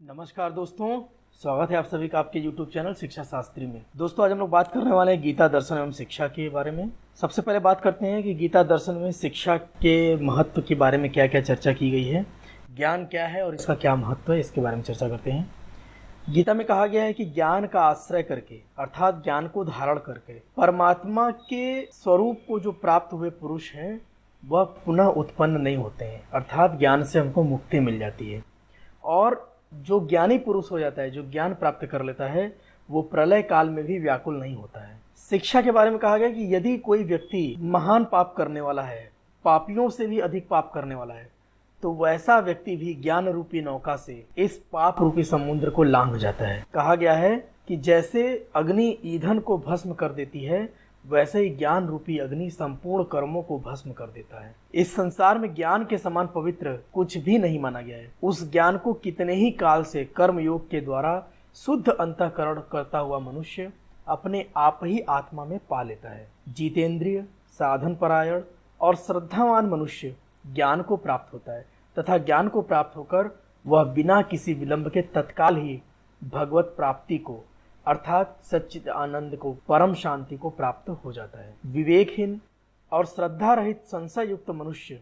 नमस्कार दोस्तों, स्वागत है आप सभी का आपके YouTube चैनल शिक्षा शास्त्री में। दोस्तों, आज हम लोग बात करने वाले हैं गीता दर्शन एवं शिक्षा के बारे में। सबसे पहले बात करते हैं कि गीता दर्शन में शिक्षा के महत्व के बारे में क्या क्या चर्चा की गई है, ज्ञान क्या है और इसका क्या महत्व है, इसके बारे में चर्चा करते हैं। गीता में कहा गया है कि ज्ञान का आश्रय करके अर्थात ज्ञान को धारण करके परमात्मा के स्वरूप को जो प्राप्त हुए पुरुष हैं वह पुनः उत्पन्न नहीं होते हैं, अर्थात ज्ञान से हमको मुक्ति मिल जाती है। और जो ज्ञानी पुरुष हो जाता है, जो ज्ञान प्राप्त कर लेता है, वो प्रलय काल में भी व्याकुल नहीं होता है। शिक्षा के बारे में कहा गया कि यदि कोई व्यक्ति महान पाप करने वाला है, पापियों से भी अधिक पाप करने वाला है, तो वैसा व्यक्ति भी ज्ञान रूपी नौका से इस पाप रूपी समुद्र को लांघ जाता है। कहा गया है कि जैसे अग्नि ईंधन को भस्म कर देती है, वैसे ही ज्ञान रूपी अग्नि संपूर्ण कर्मों को भस्म कर देता है। इस संसार में ज्ञान के समान पवित्र कुछ भी नहीं माना गया है। उस ज्ञान को कितने ही काल से कर्म योग के द्वारा शुद्ध अंतःकरण करता हुआ मनुष्य अपने आप ही आत्मा में पा लेता है। जितेंद्रिय, साधन परायण और श्रद्धावान मनुष्य ज्ञान को प्राप्त होता है तथा ज्ञान को प्राप्त होकर वह बिना किसी विलंब के तत्काल ही भगवत प्राप्ति को अर्थात सच्चिद आनंद को, परम शांति को प्राप्त हो जाता है। विवेकहीन और श्रद्धा रहित संशय युक्त मनुष्य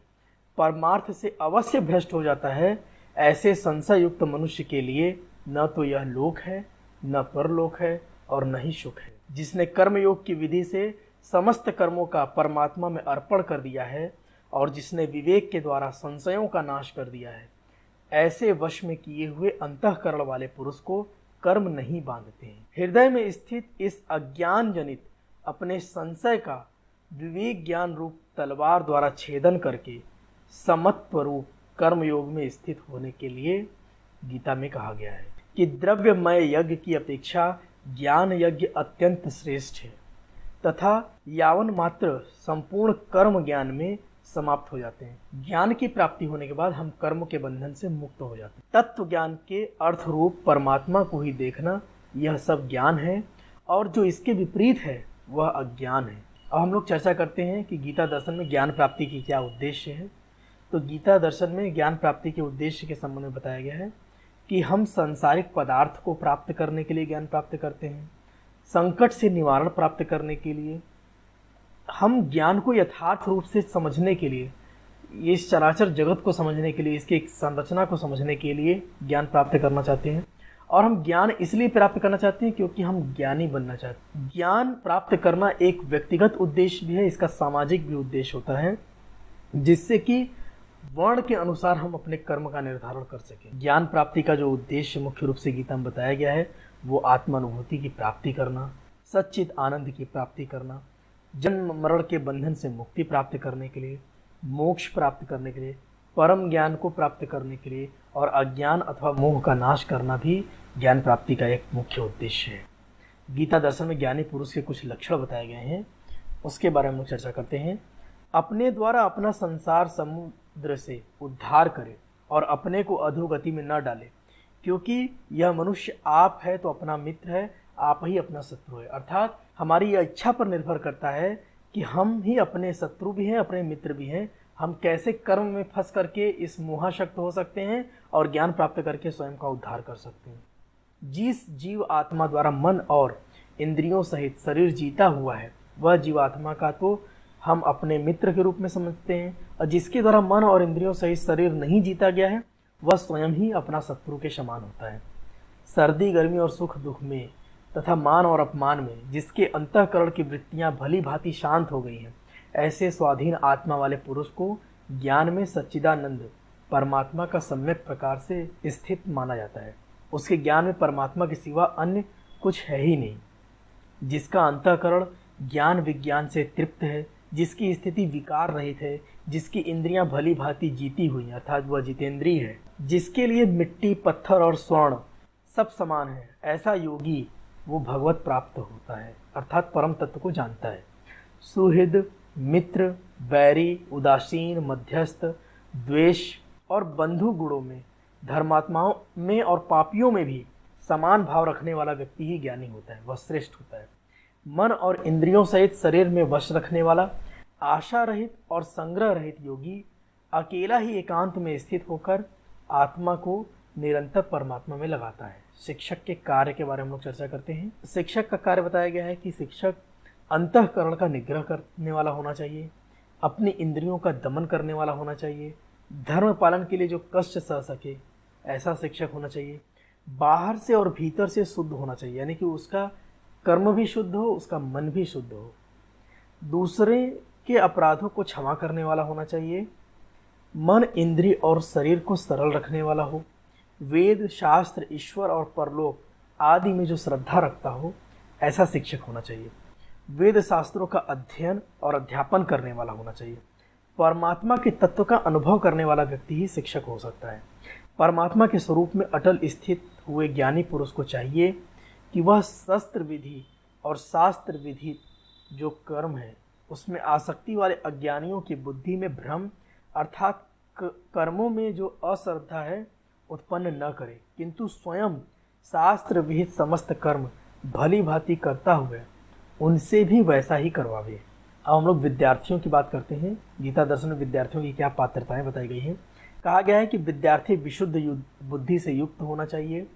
परमार्थ से अवश्य भ्रष्ट हो जाता है। ऐसे संशय युक्त मनुष्य के लिए न तो यह लोक है, न परलोक है और न ही सुख है। जिसने कर्मयोग की विधि से समस्त कर्मों का परमात्मा में अर्पण कर दिया है और जिसने विवेक के द्वारा संशयों का नाश कर दिया है, ऐसे वश में किए हुए अंतःकरण वाले पुरुष को कर्म नहीं बांधते हैं। हृदय में स्थित इस अज्ञान जनित अपने संशय का विवेक ज्ञान रूप तलवार द्वारा छेदन करके समत्व रूप कर्म योग में स्थित होने के लिए गीता में कहा गया है कि द्रव्यमय यज्ञ की अपेक्षा ज्ञान यज्ञ अत्यंत श्रेष्ठ है तथा यावन मात्र संपूर्ण कर्म ज्ञान में समाप्त हो जाते हैं। ज्ञान की प्राप्ति होने के बाद हम कर्म के बंधन से मुक्त हो जाते हैं। तत्व ज्ञान के अर्थ रूप परमात्मा को ही देखना, यह सब ज्ञान है और जो इसके विपरीत है वह अज्ञान है। अब हम लोग चर्चा करते हैं कि गीता दर्शन में ज्ञान प्राप्ति की क्या उद्देश्य है। तो गीता दर्शन में ज्ञान प्राप्ति के उद्देश्य के संबंध में बताया गया है कि हम सांसारिक पदार्थ को प्राप्त करने के लिए ज्ञान प्राप्त करते हैं, संकट से निवारण प्राप्त करने के लिए, हम ज्ञान को यथार्थ रूप से समझने के लिए, इस चराचर जगत को समझने के लिए, इसकी संरचना को समझने के लिए ज्ञान प्राप्त करना चाहते हैं। और हम ज्ञान इसलिए प्राप्त करना चाहते हैं क्योंकि हम ज्ञानी बनना चाहते हैं। ज्ञान प्राप्त करना एक व्यक्तिगत उद्देश्य भी है, इसका सामाजिक भी उद्देश्य होता है, जिससे कि वर्ण के अनुसार हम अपने कर्म का निर्धारण कर सकें। ज्ञान प्राप्ति का जो उद्देश्य मुख्य रूप से गीता में बताया गया है वो आत्मानुभूति की प्राप्ति करना, सच्चित आनंद की प्राप्ति करना, जन्म मरण के बंधन से मुक्ति प्राप्त करने के लिए, मोक्ष प्राप्त करने के लिए, परम ज्ञान को प्राप्त करने के लिए और अज्ञान अथवा मोह का नाश करना भी ज्ञान प्राप्ति का एक मुख्य उद्देश्य है। गीता दर्शन में ज्ञानी पुरुष के कुछ लक्षण बताए गए हैं, उसके बारे में हम चर्चा करते हैं। अपने द्वारा अपना संसार समुद्र से उद्धार करे और अपने को अधोगति में न डाले, क्योंकि यह मनुष्य आप है तो अपना मित्र है, आप ही अपना शत्रु है। अर्थात हमारी यह इच्छा पर निर्भर करता है कि हम ही अपने शत्रु भी हैं, अपने मित्र भी हैं। हम कैसे कर्म में फंस करके इस मोहाशक्त हो सकते हैं और ज्ञान प्राप्त करके स्वयं का उद्धार कर सकते हैं। जिस जीव आत्मा द्वारा मन और इंद्रियों सहित शरीर जीता हुआ है, वह जीवात्मा का तो हम अपने मित्र के रूप में समझते हैं, और जिसके द्वारा मन और इंद्रियों सहित शरीर नहीं जीता गया है वह स्वयं ही अपना शत्रु के समान होता है। सर्दी गर्मी और सुख दुख में तथा मान और अपमान में जिसके अंतःकरण की वृत्तियां भली भांति शांत हो गई हैं, ऐसे स्वाधीन आत्मा वाले पुरुष को ज्ञान में सच्चिदानंद परमात्मा का सम्यक प्रकार से स्थित माना जाता है। उसके ज्ञान में परमात्मा के सिवा अन्य कुछ है ही नहीं। जिसका अंतःकरण ज्ञान विज्ञान से तृप्त है, जिसकी स्थिति विकार रहित है, जिसकी इंद्रियां भली भांति जीती हुई अर्थात वह जितेंद्रिय है, जिसके लिए मिट्टी पत्थर और स्वर्ण सब समान है, ऐसा योगी वो भगवत प्राप्त होता है अर्थात परम तत्व को जानता है। सुहृद, मित्र, बैरी, उदासीन, मध्यस्थ, द्वेष और बंधु गुणों में, धर्मात्माओं में और पापियों में भी समान भाव रखने वाला व्यक्ति ही ज्ञानी होता है, वह श्रेष्ठ होता है। मन और इंद्रियों सहित शरीर में वश रखने वाला, आशा रहित और संग्रह रहित योगी अकेला ही एकांत में स्थित होकर आत्मा को निरंतर परमात्मा में लगाता है। शिक्षक के कार्य के बारे में हम लोग चर्चा करते हैं। शिक्षक का कार्य बताया गया है कि शिक्षक अंतःकरण का निग्रह करने वाला होना चाहिए, अपनी इंद्रियों का दमन करने वाला होना चाहिए, धर्म पालन के लिए जो कष्ट सह सके ऐसा शिक्षक होना चाहिए, बाहर से और भीतर से शुद्ध होना चाहिए, यानी कि उसका कर्म भी शुद्ध हो, उसका मन भी शुद्ध हो, दूसरे के अपराधों को क्षमा करने वाला होना चाहिए, मन, इंद्रिय और शरीर को सरल रखने वाला हो, वेद, शास्त्र, ईश्वर और परलोक आदि में जो श्रद्धा रखता हो ऐसा शिक्षक होना चाहिए। वेद शास्त्रों का अध्ययन और अध्यापन करने वाला होना चाहिए। परमात्मा के तत्व का अनुभव करने वाला व्यक्ति ही शिक्षक हो सकता है। परमात्मा के स्वरूप में अटल स्थित हुए ज्ञानी पुरुष को चाहिए कि वह शस्त्र विधि और शास्त्र विधि जो कर्म है उसमें आसक्ति वाले अज्ञानियों की बुद्धि में भ्रम अर्थात कर्मों में जो अश्रद्धा है उत्पन्न न करे, किंतु स्वयं शास्त्र विहित समस्त कर्म भली भांति करता हुए उनसे भी वैसा ही करवावे। अब हम लोग विद्यार्थियों की बात करते हैं। गीता दर्शन में विद्यार्थियों की क्या पात्रताएं बताई गई हैं। कहा गया है कि विद्यार्थी विशुद्ध बुद्धि से युक्त होना चाहिए,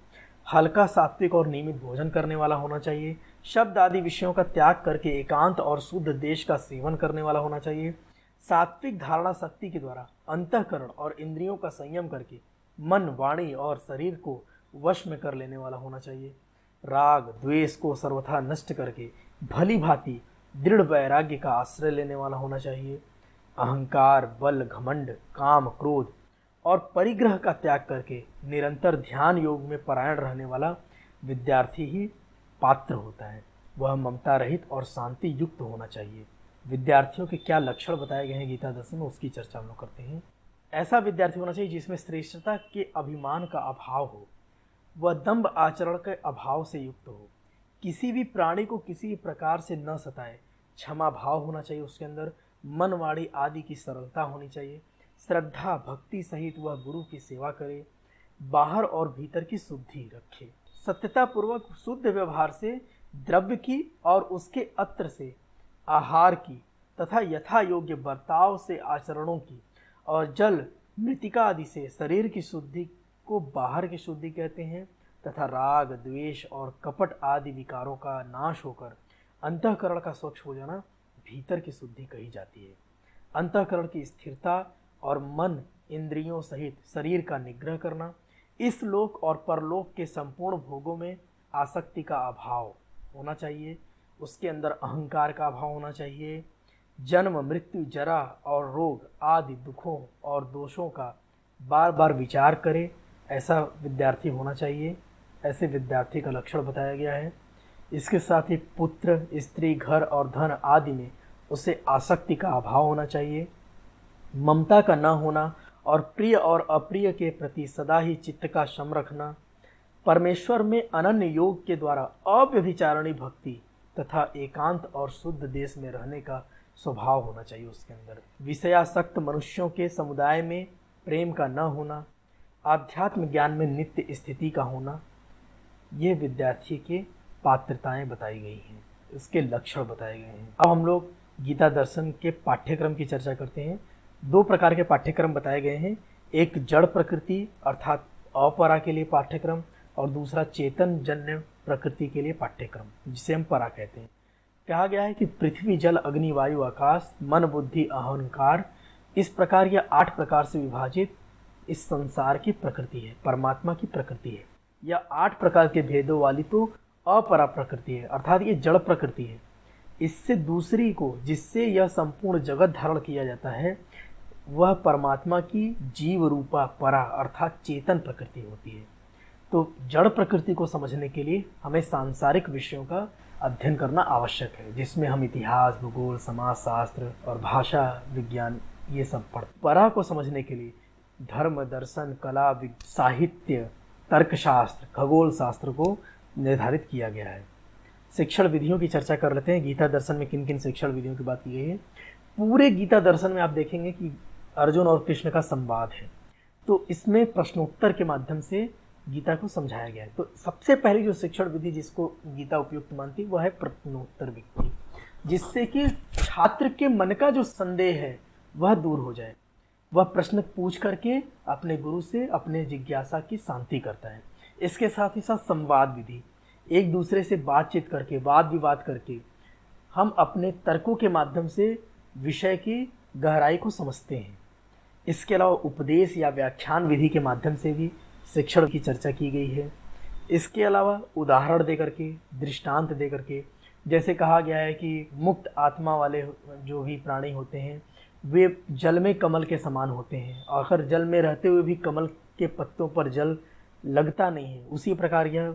हल्का, सात्विक और नियमित भोजन करने वाला होना चाहिए, शब्द आदि विषयों का त्याग करके एकांत और शुद्ध देश का सेवन करने वाला होना चाहिए, सात्विक धारणा शक्ति के द्वारा अंतःकरण और इंद्रियों का संयम करके मन, वाणी और शरीर को वश में कर लेने वाला होना चाहिए, राग द्वेष को सर्वथा नष्ट करके भली भांति दृढ़ वैराग्य का आश्रय लेने वाला होना चाहिए, अहंकार, बल, घमंड, काम, क्रोध और परिग्रह का त्याग करके निरंतर ध्यान योग में परायण रहने वाला विद्यार्थी ही पात्र होता है। वह ममता रहित और शांति युक्त होना चाहिए। विद्यार्थियों के क्या लक्षण बताए गए हैं गीता दर्शन में, उसकी चर्चा हम लोग करते हैं। ऐसा विद्यार्थी होना चाहिए जिसमें श्रेष्ठता के अभिमान का अभाव हो, वह दंभ आचरण के अभाव से युक्त हो, किसी भी प्राणी को किसी प्रकार से न सताए, क्षमा भाव होना चाहिए उसके अंदर, मन, वाणी आदि की सरलता होनी चाहिए, श्रद्धा भक्ति सहित वह गुरु की सेवा करे, बाहर और भीतर की शुद्धि रखे, सत्यता पूर्वक शुद्ध व्यवहार से द्रव्य की और उसके अत्र से आहार की तथा यथा योग्य बर्ताव से आचरणों की और जल मृतिका आदि से शरीर की शुद्धि को बाहर की शुद्धि कहते हैं, तथा राग द्वेष और कपट आदि विकारों का नाश होकर अंतःकरण का स्वच्छ हो जाना भीतर की शुद्धि कही जाती है। अंतःकरण की स्थिरता और मन, इंद्रियों सहित शरीर का निग्रह करना, इस लोक और परलोक के संपूर्ण भोगों में आसक्ति का अभाव होना चाहिए, उसके अंदर अहंकार का अभाव होना चाहिए, जन्म, मृत्यु, जरा और रोग आदि दुखों और दोषों का बार बार विचार करे, ऐसा विद्यार्थी होना चाहिए। ऐसे विद्यार्थी का लक्षण बताया गया है। इसके साथ ही पुत्र, स्त्री, घर और धन आदि में उसे आसक्ति का अभाव होना चाहिए, ममता का न होना और प्रिय और अप्रिय के प्रति सदा ही चित्त का शम रखना, परमेश्वर में अनन्य योग के द्वारा अव्यभिचारिणी भक्ति तथा एकांत और शुद्ध देश में रहने का स्वभाव होना चाहिए उसके अंदर, विषयासक्त मनुष्यों के समुदाय में प्रेम का न होना, आध्यात्म ज्ञान में नित्य स्थिति का होना, ये विद्यार्थी के पात्रताएं बताई गई हैं, इसके लक्षण बताए गए हैं। अब हम लोग गीता दर्शन के पाठ्यक्रम की चर्चा करते हैं। दो प्रकार के पाठ्यक्रम बताए गए हैं, एक जड़ प्रकृति अर्थात अपरा के लिए पाठ्यक्रम और दूसरा चेतन जन्य प्रकृति के लिए पाठ्यक्रम जिसे हम परा कहते हैं। कहा गया है कि पृथ्वी, जल, अग्नि, वायु, आकाश, मन, बुद्धि, अहंकार, इस प्रकार या 8 प्रकार से विभाजित इस संसार की प्रकृति है, परमात्मा की प्रकृति है। यह 8 प्रकार के भेदों वाली तो अपरा प्रकृति है, अर्थात ये जड़ प्रकृति है। इससे दूसरी को जिससे यह संपूर्ण जगत धारण किया जाता है वह परमात्मा की जीव रूपा परा अर्थात चेतन प्रकृति होती है। तो जड़ प्रकृति को समझने के लिए हमें सांसारिक विषयों का अध्ययन करना आवश्यक है, जिसमें हम इतिहास, भूगोल, समाजशास्त्र और भाषा विज्ञान ये सब पढ़ते। परा को समझने के लिए धर्म, दर्शन, कला, साहित्य, तर्कशास्त्र, खगोल शास्त्र को निर्धारित किया गया है। शिक्षण विधियों की चर्चा कर लेते हैं। गीता दर्शन में किन किन शिक्षण विधियों की बात की गई है। पूरे गीता दर्शन में आप देखेंगे कि अर्जुन और कृष्ण का संवाद है, तो इसमें प्रश्नोत्तर के माध्यम से गीता को समझाया गया है। तो सबसे पहले जो शिक्षण विधि जिसको गीता उपयुक्त मानती है वह है प्रश्नोत्तर विधि, जिससे कि छात्र के मन का जो संदेह है वह दूर हो जाए। वह प्रश्न पूछ करके अपने गुरु से अपने जिज्ञासा की शांति करता है। इसके साथ ही साथ संवाद विधि, एक दूसरे से बातचीत करके, वाद विवाद करके हम अपने तर्कों के माध्यम से विषय की गहराई को समझते हैं। इसके अलावा उपदेश या व्याख्यान विधि के माध्यम से भी शिक्षण की चर्चा की गई है। इसके अलावा उदाहरण दे करके, दृष्टांत दे करके, जैसे कहा गया है कि मुक्त आत्मा वाले जो भी प्राणी होते हैं वे जल में कमल के समान होते हैं, और अगर जल में रहते हुए भी कमल के पत्तों पर जल लगता नहीं है, उसी प्रकार यह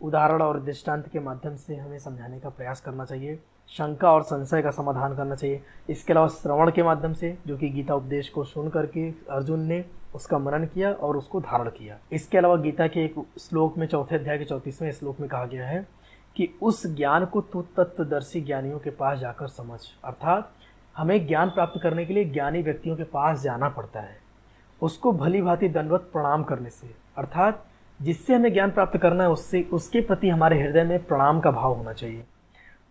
उदाहरण और दृष्टांत के माध्यम से हमें समझाने का प्रयास करना चाहिए, शंका और संशय का समाधान करना चाहिए। इसके अलावा श्रवण के माध्यम से, जो कि गीता उपदेश को सुन करके अर्जुन ने उसका मनन किया और उसको धारण किया। इसके अलावा गीता के एक श्लोक में, 4 अध्याय के 34वें श्लोक में कहा गया है कि उस ज्ञान को तू तत्वदर्शी ज्ञानियों के पास जाकर समझ। अर्थात हमें ज्ञान प्राप्त करने के लिए ज्ञानी व्यक्तियों के पास जाना पड़ता है, उसको भली भांति दंडवत प्रणाम करने से, अर्थात जिससे हमें ज्ञान प्राप्त करना है उससे, उसके प्रति हमारे हृदय में प्रणाम का भाव होना चाहिए।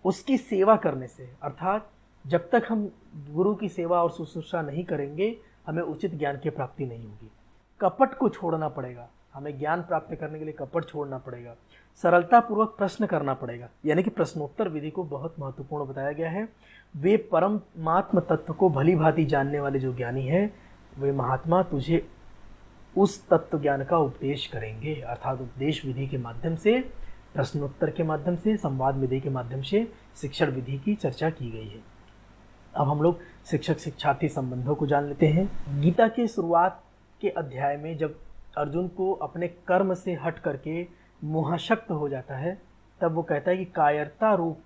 उसकी सेवा करने से, अर्थात जब तक हम गुरु की सेवा और शुश्रूषा नहीं करेंगे हमें उचित ज्ञान की प्राप्ति नहीं होगी। कपट को छोड़ना पड़ेगा, हमें ज्ञान प्राप्त करने के लिए कपट छोड़ना पड़ेगा, सरलता पूर्वक प्रश्न करना पड़ेगा, यानी कि प्रश्नोत्तर विधि को बहुत महत्वपूर्ण बताया गया है। वे परमात्म तत्व को भली भांति जानने वाले जो ज्ञानी हैं वे महात्मा तुझे उस तत्व ज्ञान का उपदेश करेंगे। अर्थात उपदेश विधि के माध्यम से, प्रश्नोत्तर के माध्यम से, संवाद विधि के माध्यम से शिक्षण विधि की चर्चा की गई है। अब हम लोग शिक्षक शिक्षार्थी संबंधों को जान लेते हैं। गीता के शुरुआत के अध्याय में जब अर्जुन को अपने कर्म से हट करके मोहाशक्त हो जाता है, तब वो कहता है कि कायरता रूप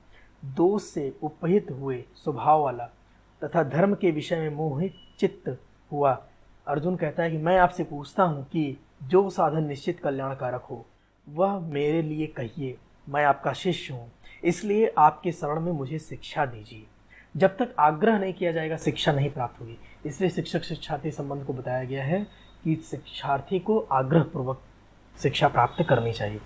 दोष से उपहित हुए स्वभाव वाला तथा धर्म के विषय में मोहित चित्त हुआ अर्जुन कहता है कि मैं आपसे पूछता हूँ कि जो साधन निश्चित कल्याणकारक हो वह मेरे लिए कहिए। मैं आपका शिष्य हूँ, इसलिए आपके शरण में मुझे शिक्षा दीजिए। जब तक आग्रह नहीं किया जाएगा शिक्षा नहीं प्राप्त होगी। इसलिए शिक्षक शिक्षार्थी संबंध को बताया गया है कि शिक्षार्थी को आग्रह पूर्वक शिक्षा प्राप्त करनी चाहिए।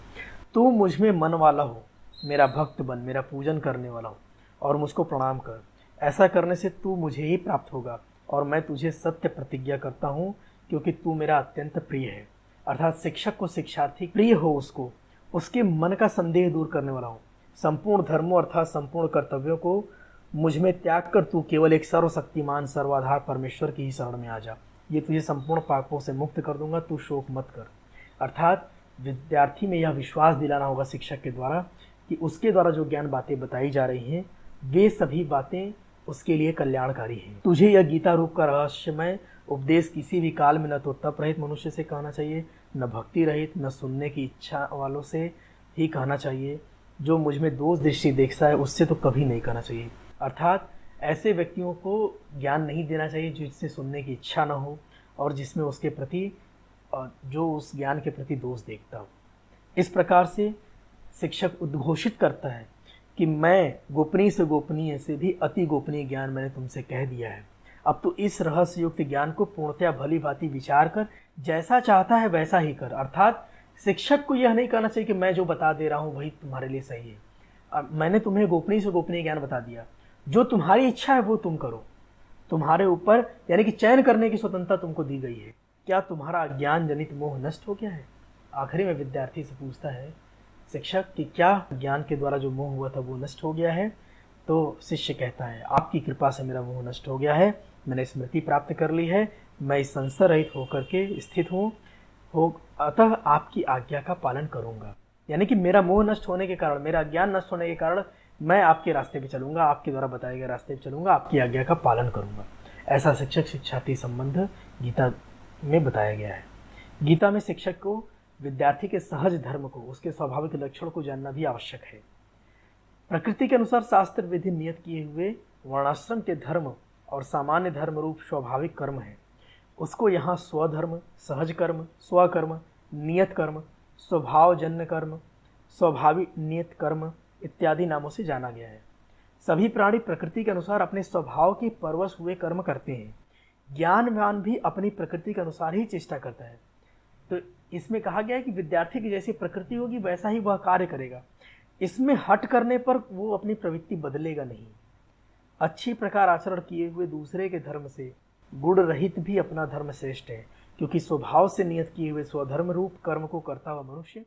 तू मुझ में मन वाला हो, मेरा भक्त बन, मेरा पूजन करने वाला हो और मुझको प्रणाम कर। ऐसा करने से तू मुझे ही प्राप्त होगा और मैं तुझे सत्य प्रतिज्ञा करता हूँ, क्योंकि तू मेरा अत्यंत प्रिय है। अर्थात शिक्षक को शिक्षार्थी प्रिय हो, उसको उसके मन का संदेह दूर करने वाला हो। संपूर्ण धर्मों अर्थात संपूर्ण कर्तव्यों को मुझ में त्याग कर तू केवल एक सर्वशक्तिमान सर्वाधार परमेश्वर की ही शरण में आ जा। ये तुझे संपूर्ण पापों से मुक्त कर दूंगा, तू शोक मत कर। अर्थात विद्यार्थी में यह विश्वास दिलाना होगा शिक्षक के द्वारा कि उसके द्वारा जो ज्ञान बातें बताई जा रही हैं वे सभी बातें उसके लिए कल्याणकारी हैं। तुझे यह गीता रूप का रहस्यमय उपदेश किसी भी काल में न तो तप रहित मनुष्य से कहना चाहिए, न भक्ति रहित, न सुनने की इच्छा वालों से ही कहना चाहिए। जो मुझ में दोष दृष्टि देखता है उससे तो कभी नहीं कहना चाहिए। अर्थात ऐसे व्यक्तियों को ज्ञान नहीं देना चाहिए जिससे सुनने की इच्छा न हो और जिसमें उसके प्रति जो उस ज्ञान के प्रति दोष देखता हो। इस प्रकार से शिक्षक उद्घोषित करता है कि मैं गोपनीय से गोपनीय से भी अति गोपनीय ज्ञान मैंने तुमसे कह दिया है। अब तो इस रहस्य युक्त ज्ञान को पूर्णतया भली भांति विचार कर जैसा चाहता है वैसा ही कर। अर्थात शिक्षक को यह नहीं कहना चाहिए कि मैं जो बता दे रहा हूँ वही तुम्हारे लिए सही है। अब मैंने तुम्हें गोपनीय से गोपनीय ज्ञान बता दिया, जो तुम्हारी इच्छा है वो तुम करो। तुम्हारे ऊपर यानी कि चयन करने की स्वतंत्रता तुमको दी गई है। क्या तुम्हारा अज्ञान जनित मोह नष्ट हो गया है? आखिरी में विद्यार्थी से पूछता है शिक्षक कि क्या ज्ञान के द्वारा जो मोह हुआ था वो नष्ट हो गया है? तो शिष्य कहता है आपकी कृपा से मेरा मोह नष्ट हो गया है, मैंने स्मृति प्राप्त कर ली है, मैं इस संशय रहित होकर के स्थित हूँ, अतः आपकी आज्ञा का पालन करूँगा। यानी कि मेरा मोह नष्ट होने के कारण, मेरा ज्ञान नष्ट होने के कारण मैं आपके रास्ते पे चलूँगा, आपके द्वारा बताए गए रास्ते पे चलूँगा, आपकी आज्ञा का पालन करूँगा। ऐसा शिक्षक शिक्षार्थी संबंध गीता में बताया गया है। गीता में शिक्षक को विद्यार्थी के सहज धर्म को, उसके स्वाभाविक लक्षण को जानना भी आवश्यक है। प्रकृति के अनुसार शास्त्र विधि नियत किए हुए वर्णाश्रम के धर्म और सामान्य धर्म रूप स्वाभाविक कर्म है, उसको यहाँ स्वधर्म, सहज कर्म, स्वकर्म, नियत कर्म, स्वभावजन्य कर्म, स्वाभाविक नियत कर्म इत्यादि नामों से जाना गया है। सभी प्राणी प्रकृति के अनुसार अपने स्वभाव के परवश हुए कर्म करते हैं। ज्ञानवान भी अपनी प्रकृति के अनुसार ही चेष्टा करता है। तो इसमें कहा गया है कि विद्यार्थी की जैसी प्रकृति होगी वैसा ही वह कार्य करेगा। इसमें हट करने पर वो अपनी प्रवृत्ति बदलेगा नहीं। अच्छी प्रकार आचरण किए हुए दूसरे के धर्म से गुण रहित भी अपना धर्म श्रेष्ठ है, क्योंकि स्वभाव से नियत किए हुए स्वधर्म रूप कर्म को करता हुआ मनुष्य